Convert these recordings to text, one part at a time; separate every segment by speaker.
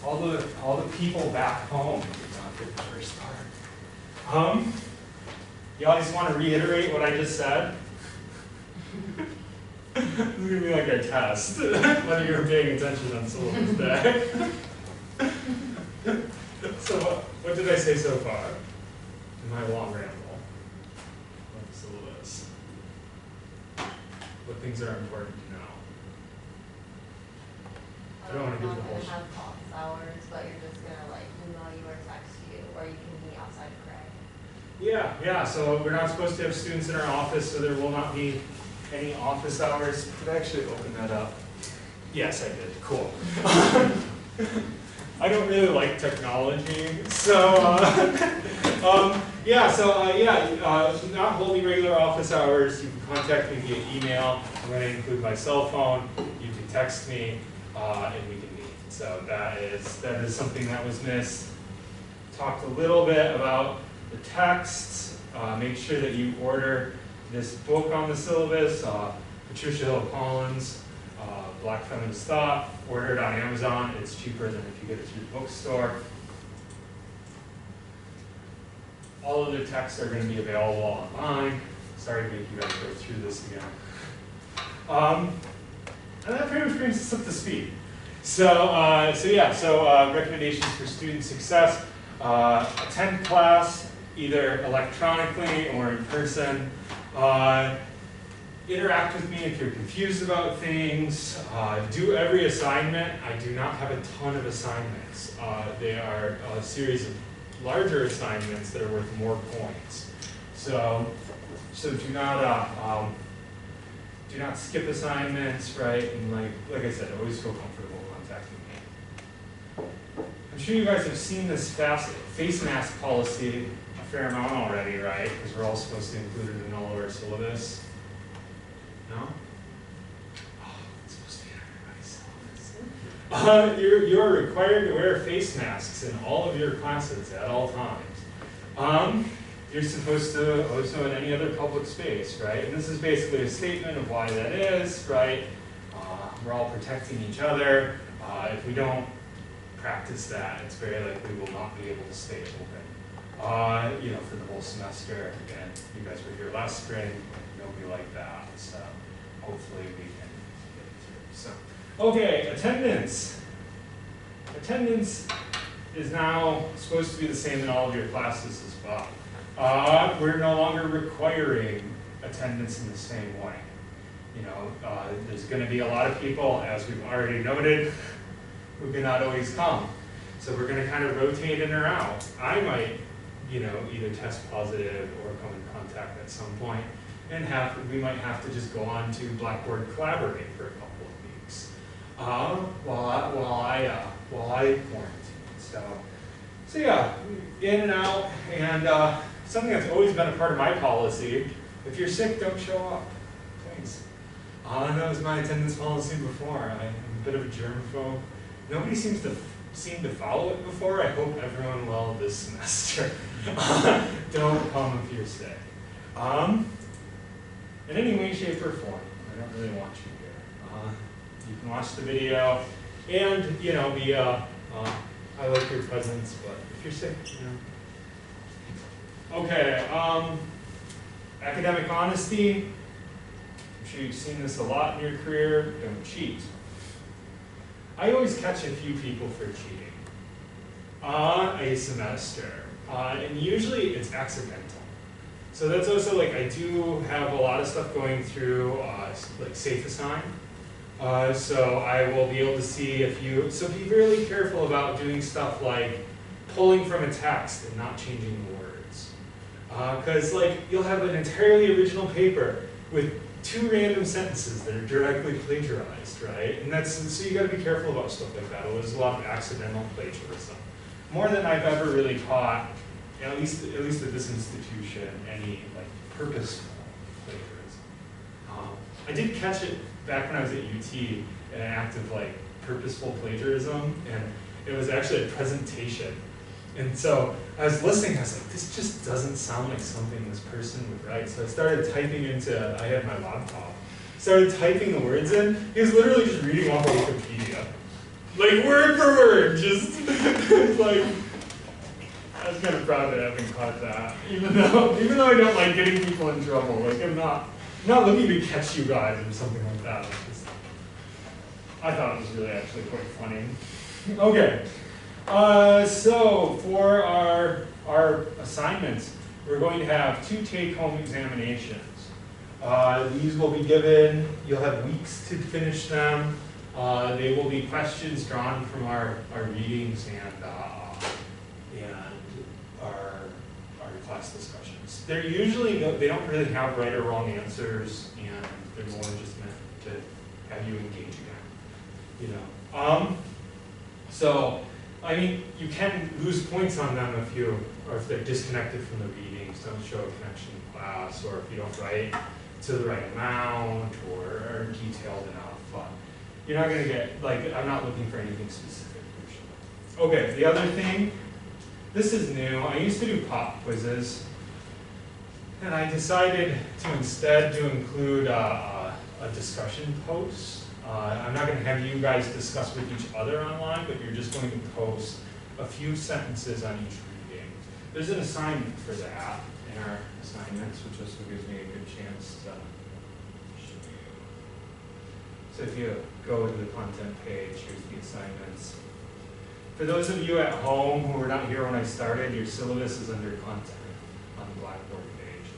Speaker 1: all the people back home. Not the first part. Y'all just want to reiterate what I just said? This is gonna be like our test, whether you're paying attention on syllabus day. So what did I say so far in my long ramble on the syllabus? What things are important to know? I don't want to give the whole.
Speaker 2: You're not gonna have office hours, but you're just gonna like email you or text you, or you can meet outside of Craig.
Speaker 1: Yeah. So we're not supposed to have students in our office, so there will not be any office hours. Did I actually open that up? Yes, I did. Cool. I don't really like technology, so not holding regular office hours. You can contact me via email. I'm going to include my cell phone. You can text me, and we can meet. So that is something that was missed. Talked a little bit about the texts. Make sure that you order this book on the syllabus, Patricia Hill Collins, Black Feminist Thought. Order it on Amazon. It's cheaper than if you get it through the bookstore. All of the texts are going to be available online. Sorry to make you guys go through this again. And that pretty much brings us up to speed. So recommendations for student success. Attend class either electronically or in person. Interact with me if you're confused about things. Do every assignment. I do not have a ton of assignments. They are a series of larger assignments that are worth more points. So do not skip assignments, right? And like I said, always feel comfortable contacting me. I'm sure you guys have seen this face mask policy a fair amount already, right? Because we're all supposed to include it in all of our syllabus. No? Oh, it's supposed to be in everybody's syllabus. You're required to wear face masks in all of your classes at all times. You're supposed to also in any other public space, right? And this is basically a statement of why that is, right? We're all protecting each other. If we don't practice that, it's very likely we will not be able to stay open. For the whole semester. Again, you guys were here last spring. Nobody like that. So hopefully we can get it through. So, okay, attendance. Attendance is now supposed to be the same in all of your classes as well. We're no longer requiring attendance in the same way. There's going to be a lot of people, as we've already noted, who cannot always come. So we're going to kind of rotate in or out. I might, either test positive or come in contact at some point, and we might have to just go on to Blackboard Collaborate for a couple of weeks while I quarantine. So yeah, in and out, and something that's always been a part of my policy: if you're sick, don't show up, please. That was my attendance policy before. I'm a bit of a germaphobe. Nobody seems to follow it before. I hope everyone will this semester. Don't come if you're sick. In any way, shape, or form. I don't really want you here. You can watch the video, and I like your presence, but if you're sick, Okay. Academic honesty. I'm sure you've seen this a lot in your career. Don't cheat. I always catch a few people for cheating a semester, and usually it's accidental. So that's also I do have a lot of stuff going through Safe Assign. So I will be able to see so be really careful about doing stuff like pulling from a text and not changing the words. Because you'll have an entirely original paper with 2 random sentences that are directly plagiarized, right? And so you gotta be careful about stuff like that. There's a lot of accidental plagiarism. More than I've ever really taught, at least at this institution, any purposeful plagiarism. I did catch it back when I was at UT, an act of purposeful plagiarism, and it was actually a presentation. And so I was listening, I was like, this just doesn't sound like something this person would write. So I started typing I had my laptop, started typing the words in. He was literally just reading off of Wikipedia. Like word for word, just like, I was kind of proud of having caught that. Even though I don't like getting people in trouble. Like I'm not looking to catch you guys or something like that. I thought it was really actually quite funny. Okay. So for our assignments, we're going to have 2 take-home examinations. These will be given, you'll have weeks to finish them. They will be questions drawn from our readings and our class discussions. They're usually, they don't really have right or wrong answers, and they're more just meant to have you engage again, you know. So, I mean, you can lose points on them if they're disconnected from the readings, don't show a connection in class, or if you don't write to the right amount or are detailed enough. But you're not going to get, like, I'm not looking for anything specific usually. Okay, the other thing, this is new. I used to do pop quizzes, and I decided to instead include a discussion post. I'm not going to have you guys discuss with each other online, but you're just going to post a few sentences on each reading. There's an assignment for that in our assignments, which also gives me a good chance to show you. So if you go to the content page, here's the assignments. For those of you at home who were not here when I started, your syllabus is under content on the Blackboard page.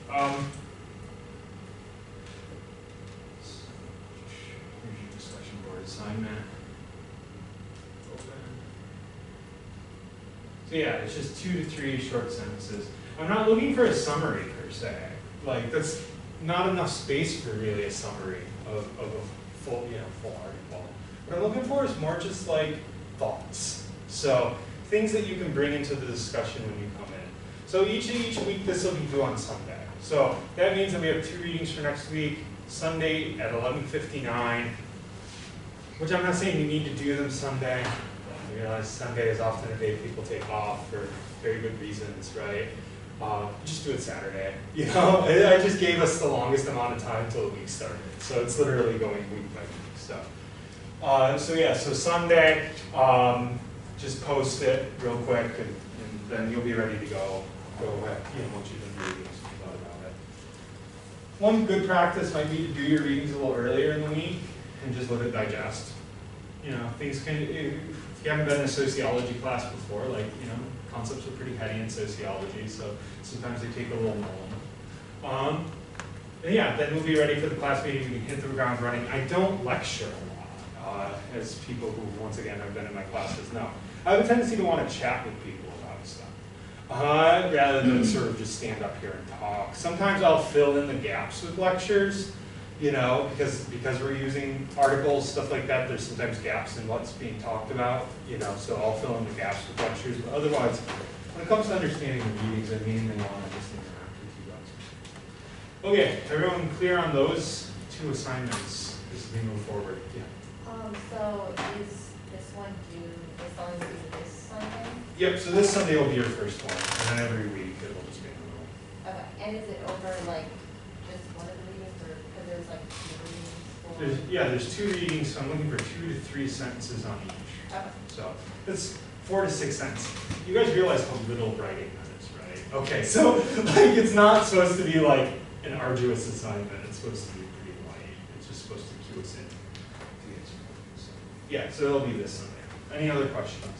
Speaker 1: Here's your discussion board assignment. Open. So yeah, it's just 2 to 3 short sentences. I'm not looking for a summary per se. Like that's not enough space for really a summary of a full article. What I'm looking for is more just like thoughts. So things that you can bring into the discussion when you come in. So each week this will be due on Sunday. So that means that we have 2 readings for next week. Sunday at 11:59, which I'm not saying you need to do them Sunday. I realize Sunday is often a day people take off for very good reasons, right? Just do it Saturday. You know, I just gave us the longest amount of time until the week started. So it's literally going week by week. So Sunday, just post it real quick, and then you'll be ready to go ahead, once you've done your readings. Thought about it. One good practice might be to do your readings a little earlier in the week and just let it digest. Things can, if you haven't been in a sociology class before, concepts are pretty heady in sociology, so sometimes they take a little moment. And yeah, then we'll be ready for the class meeting. We can hit the ground running. I don't lecture a lot, as people who, once again, have been in my classes know. I have a tendency to want to chat with people about stuff, rather than sort of just stand up here and talk. Sometimes I'll fill in the gaps with lectures, because we're using articles, stuff like that. There's sometimes gaps in what's being talked about, so I'll fill in the gaps with lectures. But otherwise, when it comes to understanding the readings, I mainly want to just interact with you guys. Okay, everyone clear on those 2 assignments as we move forward? Yeah.
Speaker 2: So is this one due this Sunday?
Speaker 1: Yep, so this Sunday will be your first one, and then every week it will just be a little.
Speaker 2: Okay, and is it over just one of the readings, or because there's 2 readings?
Speaker 1: There's 2 readings, so I'm looking for 2 to 3 sentences on each.
Speaker 2: Okay.
Speaker 1: So it's 4 to 6 sentences. You guys realize how little writing that is, right? Okay, so it's not supposed to be an arduous assignment. It's supposed to be pretty light. It's just supposed to cue us in. So it'll be this Sunday. Any other questions?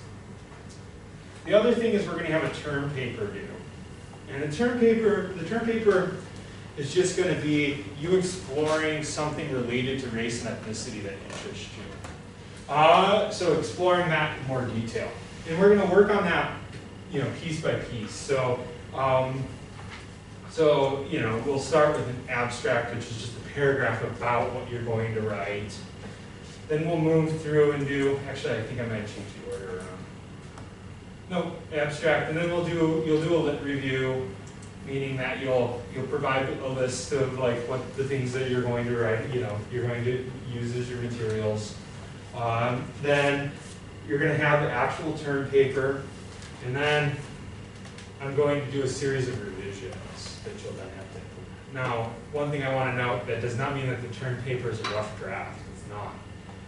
Speaker 1: The other thing is we're going to have a term paper due. And the term paper is just going to be you exploring something related to race and ethnicity that interests you. So exploring that in more detail. And we're going to work on that, piece by piece. So we'll start with an abstract, which is just a paragraph about what you're going to write. Then we'll move through and do, actually I think I might change the order around. No, abstract, and then you'll do a lit review, meaning that you'll provide a list of what the things that you're going to write, you're going to use as your materials. Then you're going to have the actual term paper, and then I'm going to do a series of revisions that you'll then have to implement. Now, one thing I want to note, that does not mean that the term paper is a rough draft. It's not.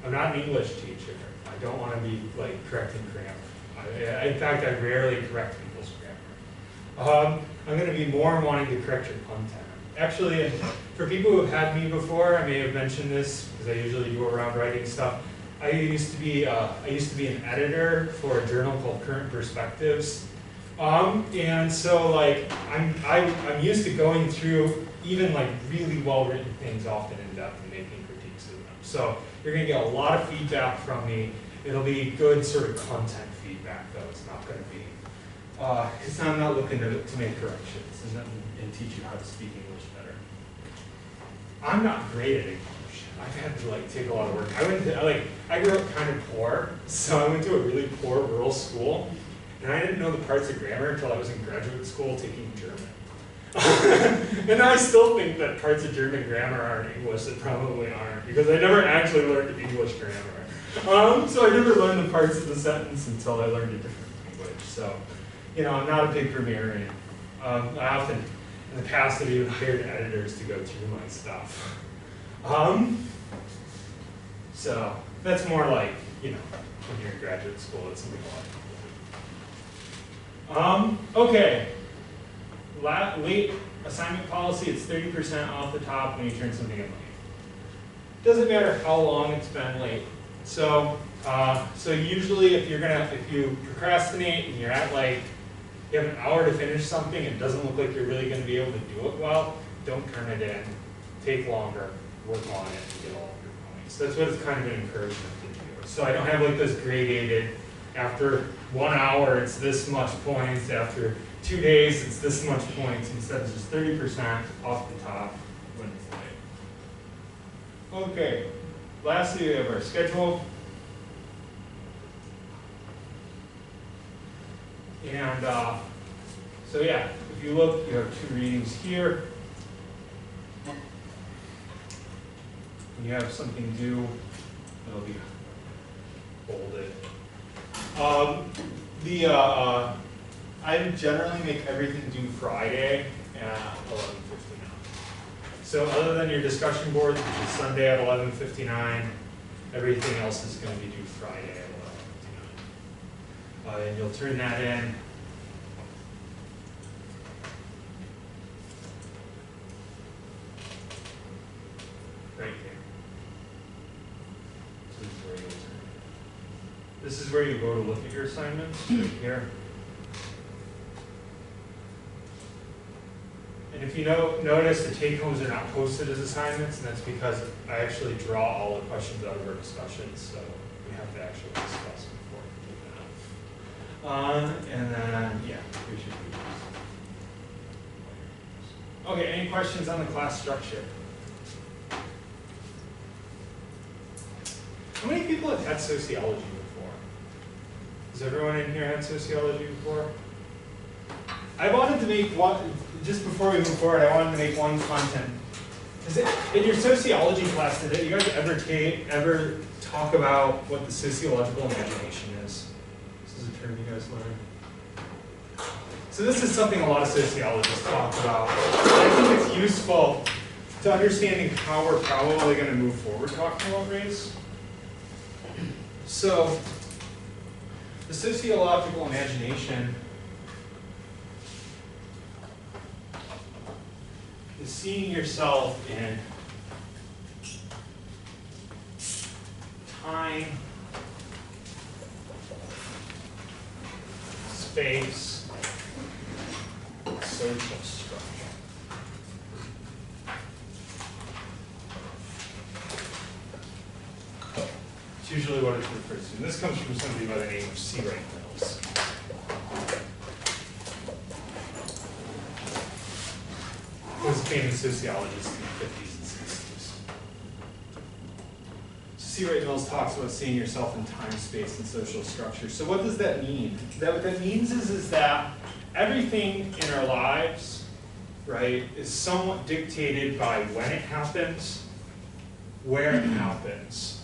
Speaker 1: I'm not an English teacher. I don't want to be like correcting grammar. In fact, I rarely correct people's grammar. I'm going to be more wanting to correct your content. Actually, for people who have had me before, I may have mentioned this because I usually do around writing stuff. I used to be an editor for a journal called Current Perspectives, and so like I'm used to going through even like really well written things often in depth and making critiques of them. So you're going to get a lot of feedback from me. It'll be good sort of content feedback though. It's not going to be because I'm not looking to make corrections and teach you how to speak English better. I'm not great at English. I've had to like take a lot of work. I grew up kind of poor, so I went to a really poor rural school, and I didn't know the parts of grammar until I was in graduate school taking German. And I still think that parts of German grammar are in English that probably aren't, because I never actually learned English grammar. So I never learned the parts of the sentence until I learned a different language. So, you know, I'm not a big grammarian. I often, in the past, have even hired editors to go through my stuff. So that's more like, you know, when you're in graduate school, it's something a lot of people do. Okay, late assignment policy, it's 30% off the top when you turn something in late. Doesn't matter how long it's been late. So, so usually if you procrastinate and you're at like, you have an hour to finish something and it doesn't look like you're really going to be able to do it well, don't turn it in. Take longer, work on it, and get all of your points. That's what it's kind of an encouragement to do. So I don't have like this gradated, after 1 hour it's this much points, after 2 days it's this much points, instead it's just 30% off the top when it's late. Okay, lastly we have our schedule. And so yeah, if you look, you have 2 readings here. When you have something due, it'll be bolded. I generally make everything due Friday at 11:59. So other than your discussion board, which is Sunday at 11:59, everything else is going to be due Friday at 11:59. And you'll turn that in. Right here. This is where you go to look at your assignments, right here. And if you notice, the take-homes are not posted as assignments, and that's because I actually draw all the questions out of our discussions, so we have to actually discuss before we do that. And then, yeah, we should do this. Okay, any questions on the class structure? How many people have had sociology before? Has everyone in here had sociology before? I wanted to make one, just before we move forward, I wanted to make one content. In your sociology class, did you guys ever talk about what the sociological imagination is? This is a term you guys learned. So this is something a lot of sociologists talk about. I think it's useful to understanding how we're probably going to move forward talking about race. So the sociological imagination is seeing yourself in time, space, social structure. It's usually what it's referred to. And this comes from somebody by the name of C. Wright Mills. He was a famous sociologist in the 50s and 60s. C. Wright Mills talks about seeing yourself in time, space, and social structure. So what does that mean? What that means is that everything in our lives, right, is somewhat dictated by when it happens, where it happens,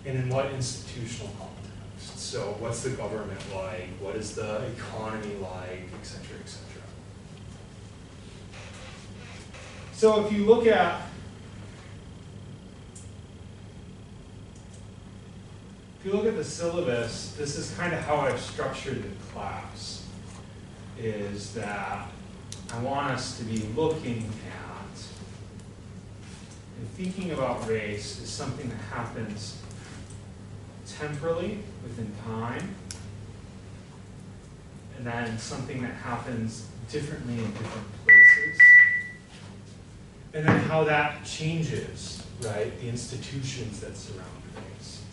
Speaker 1: and in what institutional context. So what's the government like? What is the economy like, et cetera, et cetera. So if you look at if you look at the syllabus, this is kind of how I've structured the class, is that I want us to be looking at and thinking about race as something that happens temporally within time, and then something that happens differently in different places, and then how that changes, right, the institutions that surround race.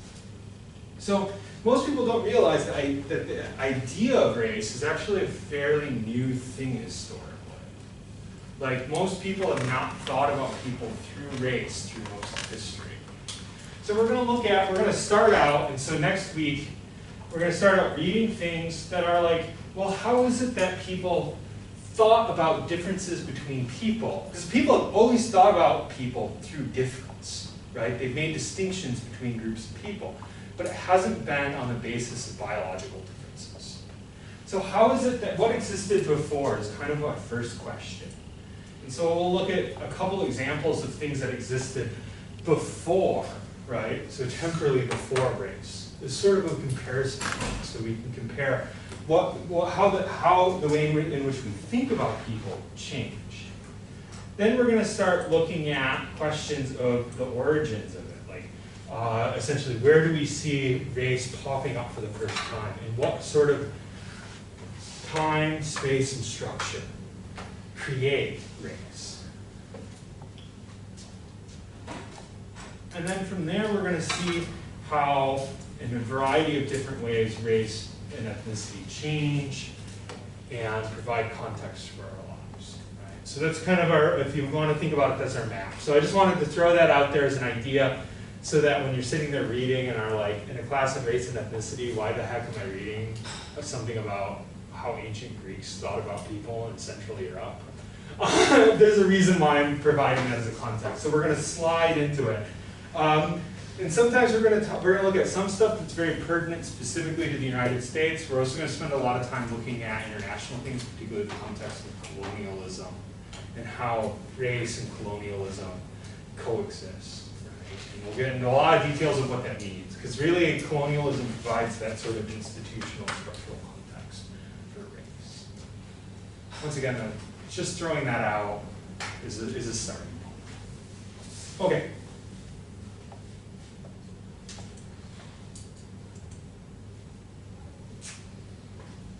Speaker 1: So most people don't realize that the idea of race is actually a fairly new thing historically. Like, most people have not thought about people through race through most of history. So we're going to start out, and so next week, we're going to start out reading things that are like, well, how is it that people thought about differences between people? Because people have always thought about people through difference, right? They've made distinctions between groups of people, but it hasn't been on the basis of biological differences. So how is it that, what existed before is kind of our first question. And so we'll look at a couple examples of things that existed before, right? So temporally before race. It's sort of a comparison point, so we can compare how the way in which we think about people change. Then we're going to start looking at questions of the origins of it, like essentially where do we see race popping up for the first time, and what sort of time, space, and structure create race. And then from there we're going to see how, in a variety of different ways, race and ethnicity change and provide context for our lives. Right? So that's kind of our, if you want to think about it, that's our map. So I just wanted to throw that out there as an idea so that when you're sitting there reading and are like, in a class of race and ethnicity, why the heck am I reading something about how ancient Greeks thought about people in Central Europe? There's a reason why I'm providing that as a context. So we're going to slide into it. And sometimes we're going to look at some stuff that's very pertinent specifically to the United States. We're also going to spend a lot of time looking at international things, particularly the context of colonialism and how race and colonialism coexist. Right? And we'll get into a lot of details of what that means, because really colonialism provides that sort of institutional structural context for race. Once again, though, just throwing that out is a starting point. Okay.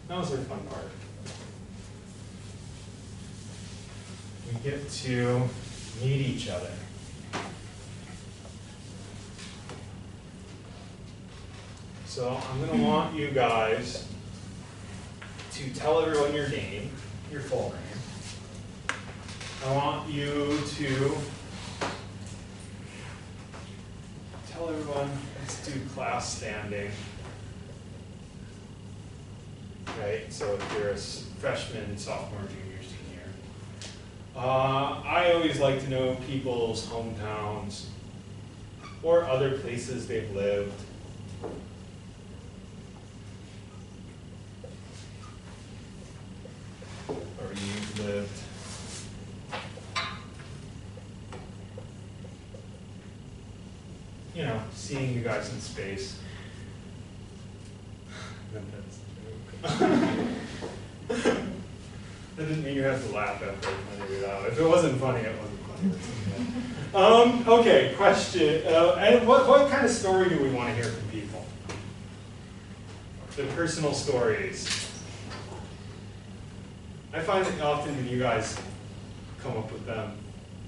Speaker 1: That was our fun part. We get to meet each other. So I'm going to want you guys to tell everyone your name, your full name. I want you to tell everyone, let's do class standing. Right, so if you're a freshman, sophomore, junior, senior. I always like to know people's hometowns or other places they've lived. Or you've lived. You know, seeing you guys in space. That didn't mean you have to laugh after I pointed it out. If it wasn't funny, it wasn't funny. Okay, question. And what kind of story do we want to hear from people? The personal stories. I find that often when you guys come up with them,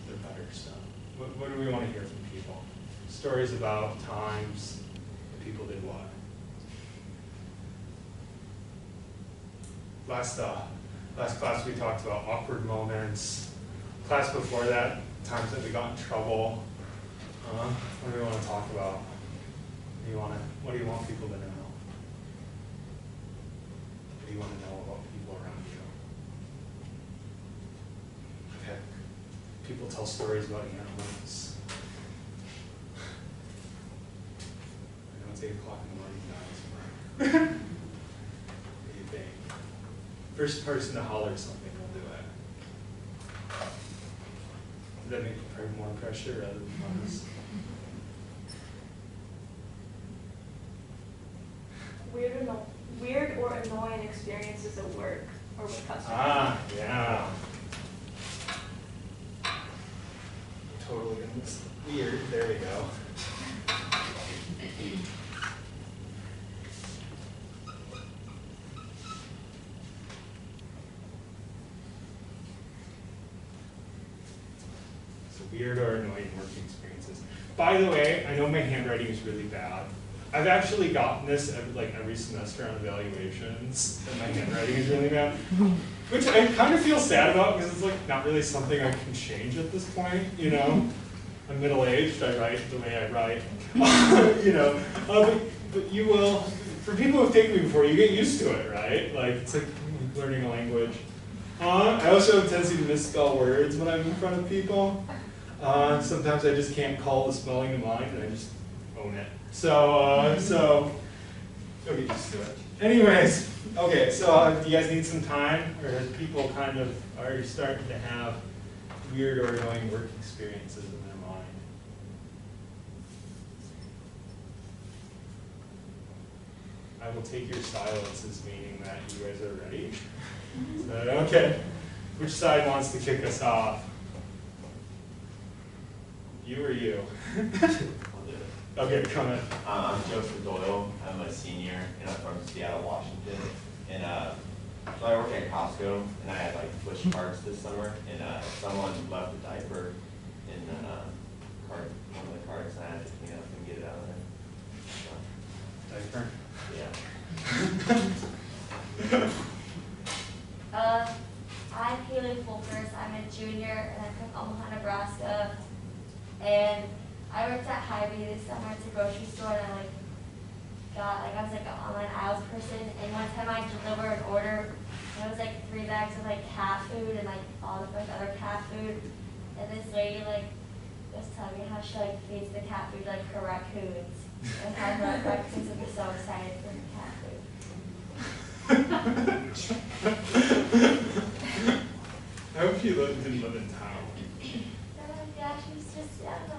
Speaker 1: they're better stuff. What do we want to hear from people? Stories about times that people did what? Last class we talked about awkward moments. Class before that, times that we got in trouble. What do we want to talk about? What do you want people to know? What do you want to know about people around you? Okay. People tell stories about animals. I know it's 8 o'clock in the morning, guys. What do you think? First person to holler something will do it. Does that make more pressure rather than less?
Speaker 2: places of work or with customers.
Speaker 1: Ah, yeah. Totally gonna look weird. There we go. So weird or annoying working experiences. By the way, I know my handwriting is really bad. I've actually gotten this every semester on evaluations, that my handwriting is really bad, which I kind of feel sad about because it's like not really something I can change at this point, you know. I'm middle-aged, I write the way I write, you know. But you will, for people who've taken me before, you get used to it, right? Like, it's like learning a language. I also have a tendency to misspell words when I'm in front of people. Sometimes I just can't call the spelling to mind, and I just own it. So you'll get used to it. Anyways, okay, so do you guys need some time, or are people kind of already starting to have weird or annoying work experiences in their mind? I will take your silence as meaning that you guys are ready. Okay, which side wants to kick us off? You or you? Okay, come in.
Speaker 3: I'm Joseph Doyle. I'm a senior, and I'm from Seattle, Washington. And so I work at Costco, and I had like push carts this summer, and someone left a diaper in one of the carts, and I had to clean up and get it out of there.
Speaker 1: Diaper?
Speaker 3: Yeah.
Speaker 4: I'm Haley Fulkers. I'm a junior, and I'm from Omaha, Nebraska. And I worked at Hy-Vee this summer at the grocery store, and I was like an online aisles person. And one time I delivered an order, and it was like 3 bags of like cat food and like all of like other cat food. And this lady was telling me how she like feeds the cat food like her raccoons, and how her raccoons would be so excited for her cat food.
Speaker 1: I hope you didn't live in town.
Speaker 4: Yeah, she was just, yeah, no.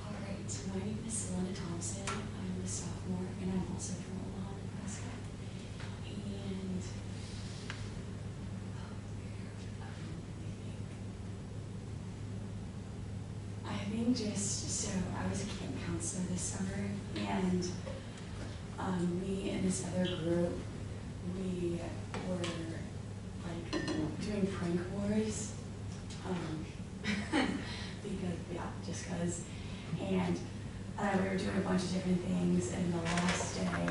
Speaker 5: Alright, my name is Linda Thompson. I'm a sophomore, and I'm also from Omaha, Nebraska. And I think just so I was a camp counselor this summer, and me and this other group, we were like doing prank wars, because, yeah, just cause, and we were doing a bunch of different things, and the last day,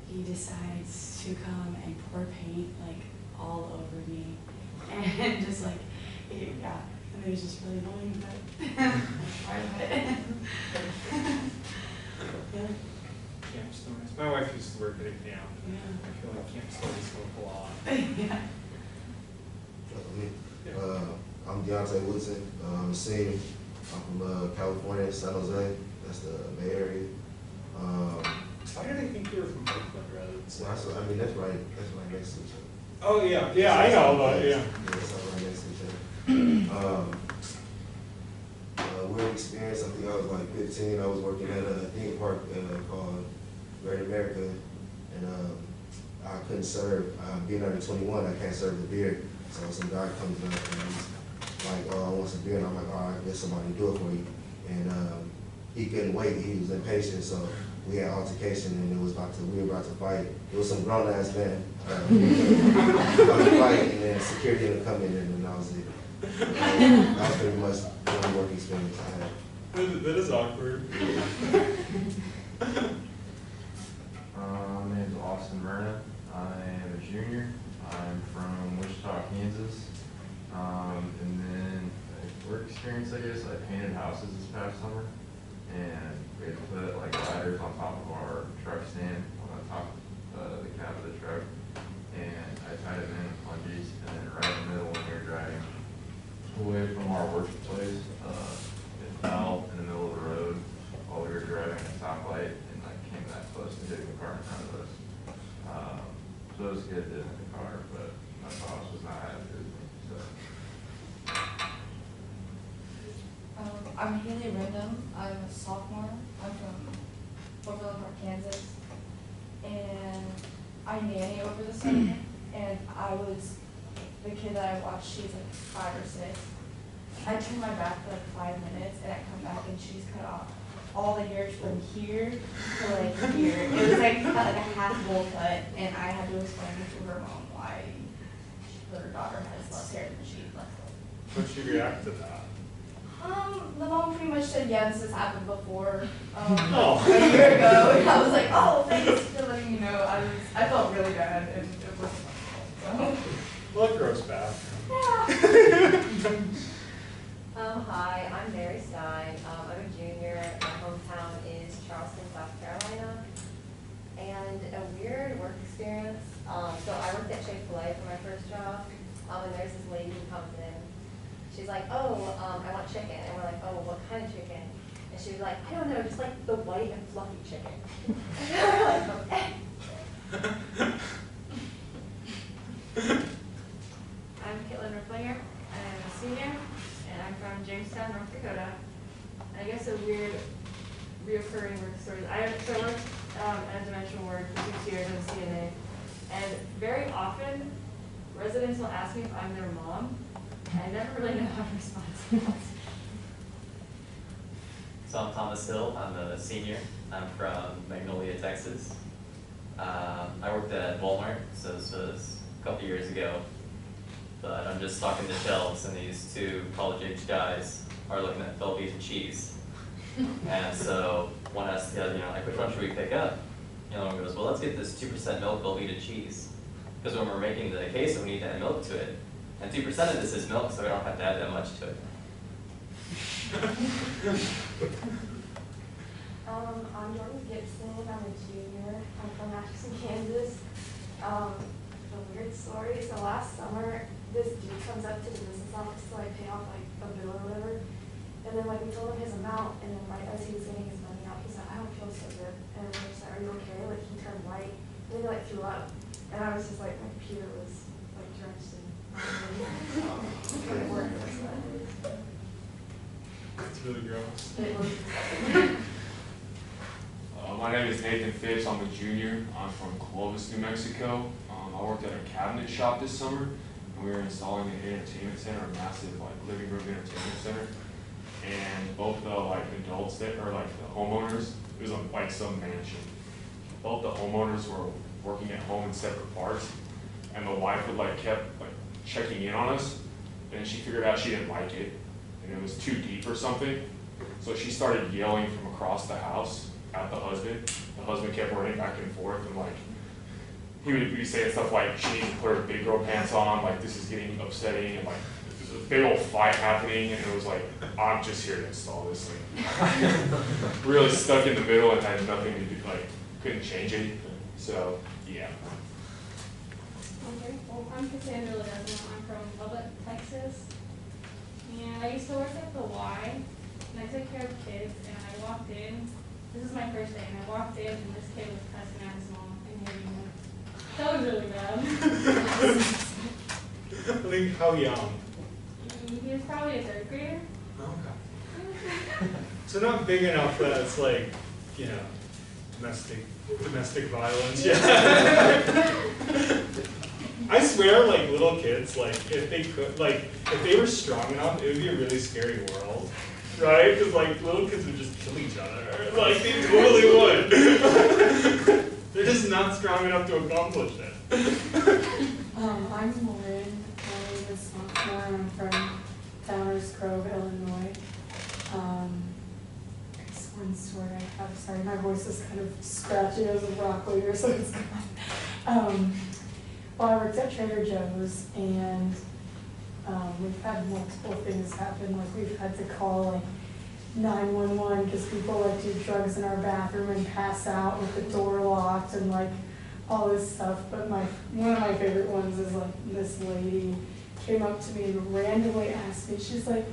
Speaker 5: he decides to come and pour paint like all over me, and just like, yeah, and it was just really annoying, but part of it. Yeah.
Speaker 1: Camp stories. My wife used to work at a camp.
Speaker 5: Yeah.
Speaker 1: I feel like camp stories go up a lot.
Speaker 5: Yeah.
Speaker 6: I'm Deontay Woodson. I'm a senior. I'm from California, San Jose. That's the Bay Area.
Speaker 1: Why did I think you were from Oakland rather than
Speaker 6: So that's right next to each other.
Speaker 1: Oh yeah, yeah, I know, but yeah.
Speaker 6: Yeah, that's right next to each other. Weird experience. I think I was like 15. I was working at a theme park called Great America, and I couldn't serve. Being under 21, I can't serve the beer. So some guy comes up and he's like, "Oh, I want some beer," and I'm like, "All right, get somebody to do it for you." And he couldn't wait. He was impatient, so we had altercation, and we were about to fight. It was some grown ass man. About to fight, and then security ended up coming in, and that was it. That was pretty much the only work experience I had.
Speaker 1: That is awkward.
Speaker 7: My name is Austin Myrna. I am a junior. I'm from Wichita, Kansas. And then work experience, I guess, I painted houses this past summer. And we had to put like ladders on top of our truck stand, on the top of the cab of the truck. And I tied them in punches, and then right in the middle when we were driving away from our workplace, it fell in the middle of the road while we were driving a stoplight, and like came that close to hitting the car in front of us. So it was good to hit the car, but my boss was not happy with me. So.
Speaker 8: I'm Haley Rendham. I'm a sophomore. I'm Park, Kansas, and I nanny over the summer, and I was the kid that I watched. She's like 5 or 6. I turn my back for like 5 minutes, and I come back, and she's cut off all the hair from here to like here. It was like cut like a half bowl cut, and I had to explain to her mom why her daughter has less hair than she left.
Speaker 1: How'd she react to that?
Speaker 8: The mom pretty much said, yeah, this has happened before,
Speaker 1: Oh.
Speaker 8: a year ago, and I was like, oh, thanks for letting me know. I felt really bad, and it wasn't my fault, so.
Speaker 1: Well, it grows back.
Speaker 8: Yeah.
Speaker 2: Hi, I'm Mary Stein. I'm a junior. My hometown is Charleston, South Carolina. And a weird work experience. So I worked at Chick-fil-A for my first job. And there's this lady who comes in. She's like, oh, I want chicken. And we're like, oh, what kind of chicken? And she was like, I don't know, just like the white and fluffy chicken. And we're like, okay.
Speaker 9: I'm Caitlin Rifflinger. I'm a senior, and I'm from Jamestown, North Dakota. And I guess a weird, reoccurring work story. I worked at a dimensional ward for 6 years as a CNA, and very often residents will ask me if I'm their mom. I never really know how to respond to that.
Speaker 10: So I'm Thomas Hill. I'm a senior. I'm from Magnolia, Texas. I worked at Walmart, so this was a couple years ago. But I'm just stocking the shelves, and these 2 college-age guys are looking at Velveeta and cheese. And so one asks the other, like, which one should we pick up? The other one goes, well, let's get this 2% milk Velveeta cheese. Because when we're making the queso, we need to add milk to it. And 2% of this is milk, so we don't have to add that much to it.
Speaker 8: I'm Jordan Gibson. I'm a junior. I'm from Atchison, Kansas. A weird story. So last summer, this dude comes up to the business office to like pay off like a bill or whatever. And then like we told him his amount, and then right as he was getting his money out, he's like, I don't feel so good. And we're just like, are you okay? Like he turned white, and then he like threw up. And I was just like, my computer was like drenched in couldn't work.
Speaker 1: It's really gross.
Speaker 8: It was.
Speaker 11: My name is Nathan Fitz. I'm a junior. I'm from Clovis, New Mexico. I worked at a cabinet shop this summer, and we were installing an entertainment center, a massive like living room entertainment center. And both the like adults that are like the homeowners, it was like some mansion. Both the homeowners were working at home in separate parts, and the wife would like kept like checking in on us, and she figured out she didn't like it, and it was too deep or something. So she started yelling from across the house at the husband. The husband kept running back and forth, and like he would be saying stuff like she needs to put her big girl pants on, like this is getting upsetting, and like there's a big old fight happening, and it was like, I'm just here to install this thing. Really stuck in the middle and had nothing to do, like couldn't change anything. So yeah.
Speaker 9: Okay, well, I'm Cassandra Ledesma. I'm from Lubbock, Texas. And I used to work at the Y, and I took care of kids, and I walked in. This is my first day, and I walked in, and this kid was cussing at his mom and hitting her. That was really bad.
Speaker 1: I think, how young?
Speaker 9: He was probably a 3rd grader.
Speaker 1: Okay. So not big enough that it's like, you know, domestic violence. Yeah. I swear, like little kids, like if they could, like if they were strong enough, it would be a really scary world, right? Because like little kids would just kill each other, like they totally would. They're just not strong enough to accomplish it.
Speaker 5: I'm Lauren. I'm a sophomore. I'm from Downers Grove, Illinois. There's one story I have. Sorry, my voice is kind of scratchy as a rock leader, so it's gone. Well, I worked at Trader Joe's, and we've had multiple things happen. Like we've had to call like 911 because people like do drugs in our bathroom and pass out with the door locked and like all this stuff. But one of my favorite ones is like this lady came up to me and randomly asked me, she's like,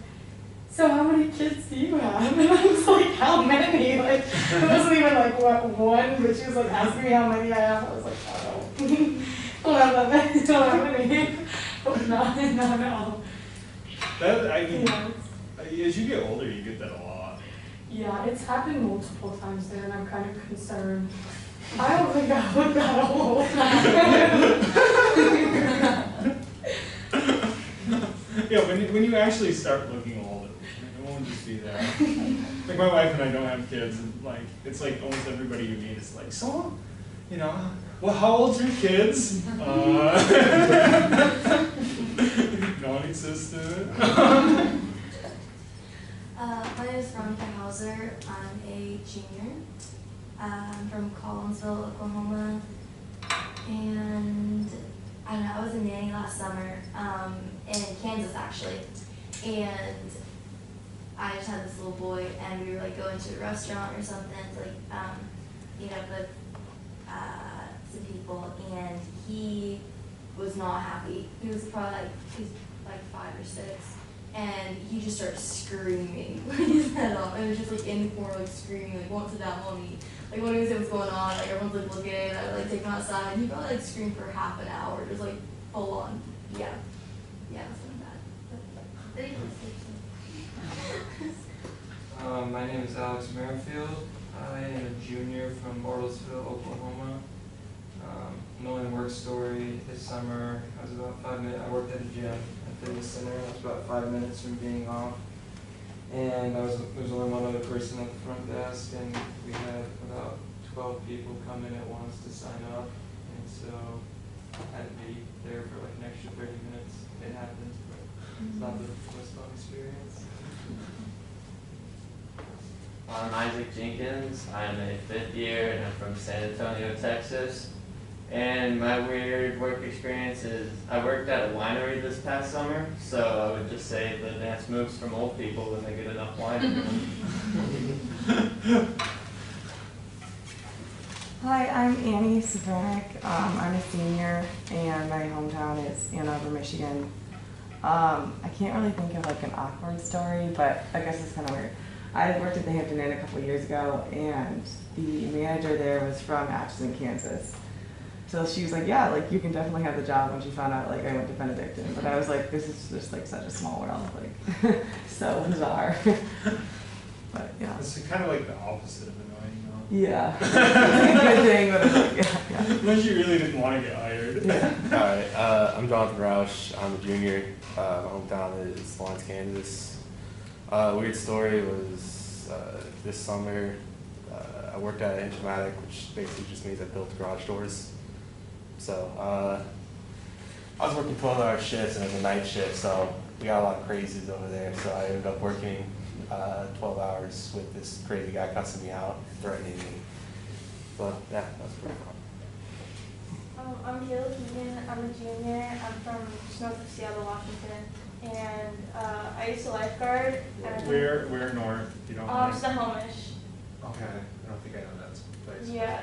Speaker 5: so how many kids do you have? And I was like, how many? Like, it wasn't even like, what, one? But she was like asking me how many I have. I was like, oh, don't have that many, don't have any. But no.
Speaker 1: That, I mean,
Speaker 5: Yeah.
Speaker 1: as you get older, you get that a lot.
Speaker 8: Yeah, it's happened multiple times there, and I'm kind of concerned. I don't think I look that old.
Speaker 1: Yeah, when you actually start looking old, it won't just be there. Like my wife and I don't have kids, and like it's like almost everybody you meet is like, so, you know, well, how old's your kids? Non-existent.
Speaker 12: My name is Veronica Hauser. I'm a junior. I'm from Collinsville, Oklahoma. And I don't know, I was a nanny last summer in Kansas actually. And I just had this little boy, and we were like going to a restaurant or something to like, meet up with some people, and he was not happy. He was probably he's like 5 or 6. And he just started screaming with his head off, and it was just like in the corner, like screaming, like won't sit down, won't eat. Like when he was saying what's going on, like everyone's like looking, and I would like take him outside, and he probably like screamed for half an hour, just like full on, yeah, something bad. But he was
Speaker 13: My name is Alex Merrifield. I am a junior from Bartlesville, Oklahoma. An only work story this summer. I was about 5 minutes. I worked at a gym. Fitness center. I was about 5 minutes from being off, and there was only one other person at the front desk, and we had about 12 people come in at once to sign up, and so I had to be there for like an extra 30 minutes. It happens, but it's not the most fun experience.
Speaker 14: I'm Isaac Jenkins. I'm a 5th year, and I'm from San Antonio, Texas. And my weird work experience is I worked at a winery this past summer, so I would just say the dance moves from old people when they get enough wine.
Speaker 15: Hi, I'm Annie Savanek. I'm a senior, and my hometown is Ann Arbor, Michigan. I can't really think of like an awkward story, but I guess it's kind of weird. I worked at the Hampton Inn a couple of years ago, and the manager there was from Atchison, Kansas. So she was like, yeah, like you can definitely have the job, when she found out like I went to Benedictine. But I was like, this is just like such a small world, like so bizarre. But yeah.
Speaker 1: It's kind of like the opposite of annoying though.
Speaker 15: Yeah. It's like a good thing, but it's like, yeah.
Speaker 1: Unless you really didn't want to get hired.
Speaker 15: Yeah.
Speaker 16: Alright, I'm Jonathan Roush. I'm a junior. My hometown is Lawrence, Kansas. Weird story was this summer, I worked at Inchmatic, which basically just means I built garage doors. So I was working 12-hour shifts, and it was a night shift, so we got a lot of crazies over there. So I ended up working 12 hours with this crazy guy cussing me out, threatening me. But yeah, that was pretty fun.
Speaker 8: I'm Kayla Keegan. I'm a junior. I'm from just north of Seattle, Washington, and I used to lifeguard.
Speaker 1: Where north? You don't mind?
Speaker 8: Snohomish.
Speaker 1: Okay, I don't think I know that place.
Speaker 8: Yeah.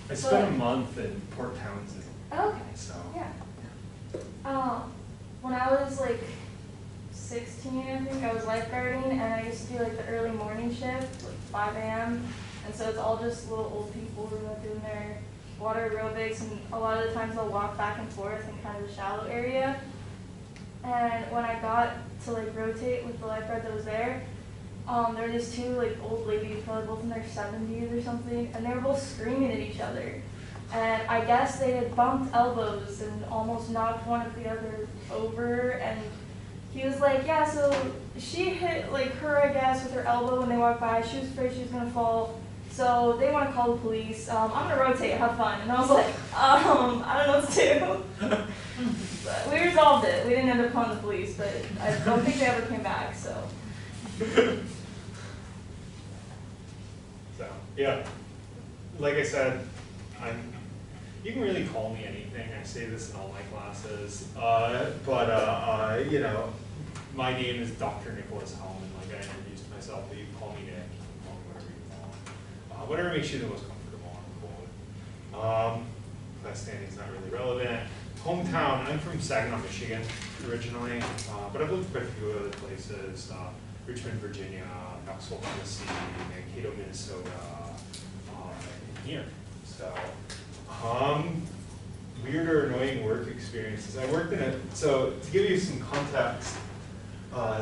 Speaker 1: I spent a month in Port Townsend.
Speaker 8: Okay.
Speaker 1: So.
Speaker 8: Yeah. When I was like 16, I think, I was lifeguarding, and I used to do like the early morning shift, like 5 a.m. And so it's all just little old people who are doing their water aerobics, and a lot of the times they'll walk back and forth in kind of the shallow area. And when I got to like rotate with the lifeguard that was there were these 2 like old ladies, probably both in their 70s or something, and they were both screaming at each other. And I guess they had bumped elbows and almost knocked one of the other over, and he was like, yeah, so she hit like her, I guess, with her elbow when they walked by. She was afraid she was gonna fall. So they want to call the police. I'm gonna rotate, have fun. And I was like, I don't know what to do. But we resolved it. We didn't end up calling the police, but I don't think they ever came back, so.
Speaker 1: So, yeah. Like I said, you can really call me anything. I say this in all my classes. You know, my name is Dr. Nicholas Hellman. Like I introduced myself, but you can call me Nick. You can call me whatever you want. Whatever makes you the most comfortable, I'm cool with. Class standing's not really relevant. Hometown, I'm from Saginaw, Michigan originally, but I've lived quite a few other places. Richmond, Virginia, Knoxville, Tennessee, Mankato, Minnesota, and here. So, weird or annoying work experiences. I worked in so to give you some context,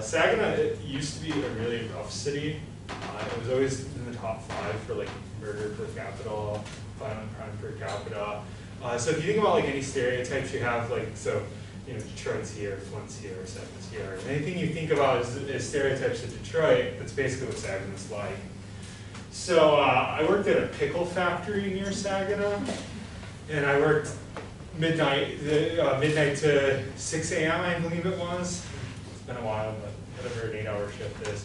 Speaker 1: Saginaw, it used to be a really rough city. It was always in the top 5 for like murder per capita, violent crime per capita. So if you think about like any stereotypes you have, like, so, you know, Detroit's here, Flint's here, Saginaw's here. Anything you think about as stereotypes of Detroit, that's basically what Saginaw's like. So I worked at a pickle factory near Saginaw, and I worked midnight to 6 a.m. I believe it was. It's been a while, but whatever an 8-hour shift is.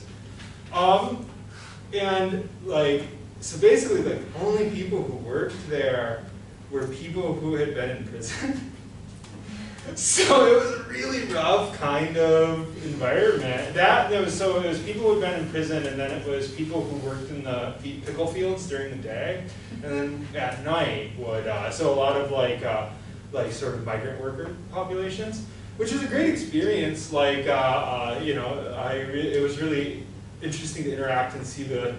Speaker 1: And like, so basically the only people who worked there were people who had been in prison. So it was a really rough kind of environment. So it was people who had been in prison, and then it was people who worked in the pickle fields during the day, and then at night would, so a lot of like sort of migrant worker populations, which is a great experience. Like, you know, it was really interesting to interact and see the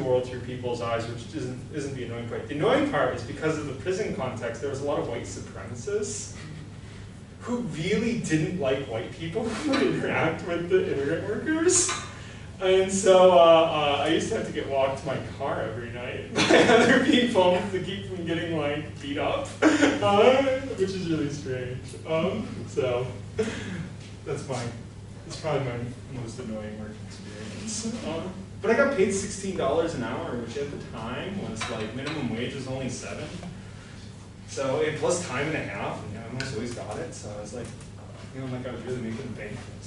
Speaker 1: world through people's eyes, which isn't the annoying part. The annoying part is because of the prison context, there was a lot of white supremacists who really didn't like white people who would interact with the immigrant workers. And so I used to have to get walked to my car every night by other people to keep from getting like beat up, which is really strange. So that's probably my most annoying work experience. But I got paid $16 an hour, which at the time was like minimum wage was only $7. So and plus time and a half, and I almost always got it. So I was like, you know, like I was really making the bank for the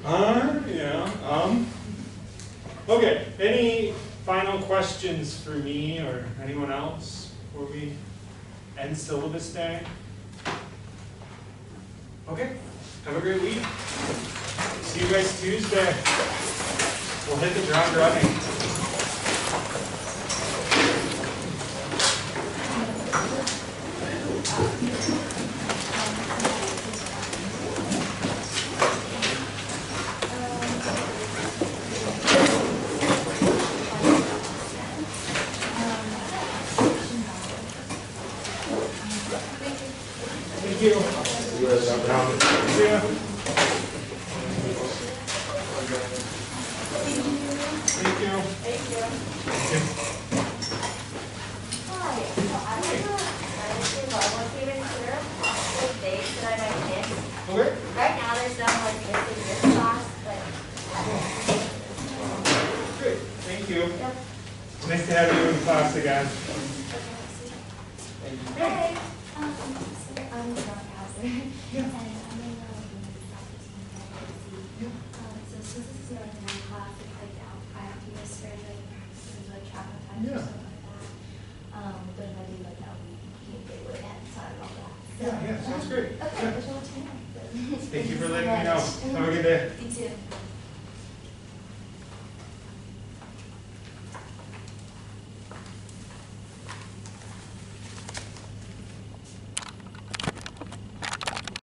Speaker 1: summer. Yeah. Okay. Any final questions for me or anyone else before we end syllabus day? Okay. Have a great week. See you guys Tuesday. We'll hit the ground running. Thank you. See ya. Thank you.
Speaker 2: Thank you. Hi, so I want to even clear possible dates that I might miss.
Speaker 1: Okay.
Speaker 2: Right now, there's no like missing this class, but.
Speaker 1: Great. Thank you.
Speaker 2: Yep.
Speaker 1: It's nice to have you in class again.
Speaker 2: Hey.
Speaker 12: So I'm a broadcaster, and I'm in the so since this is like one class, it's like I have to miss for like travel time or stuff like that. But if I do like that week, they would have decided all that.
Speaker 1: Yeah, sounds great.
Speaker 12: Okay, I just wanted to know.
Speaker 1: Thank you for letting me know. Have a good day.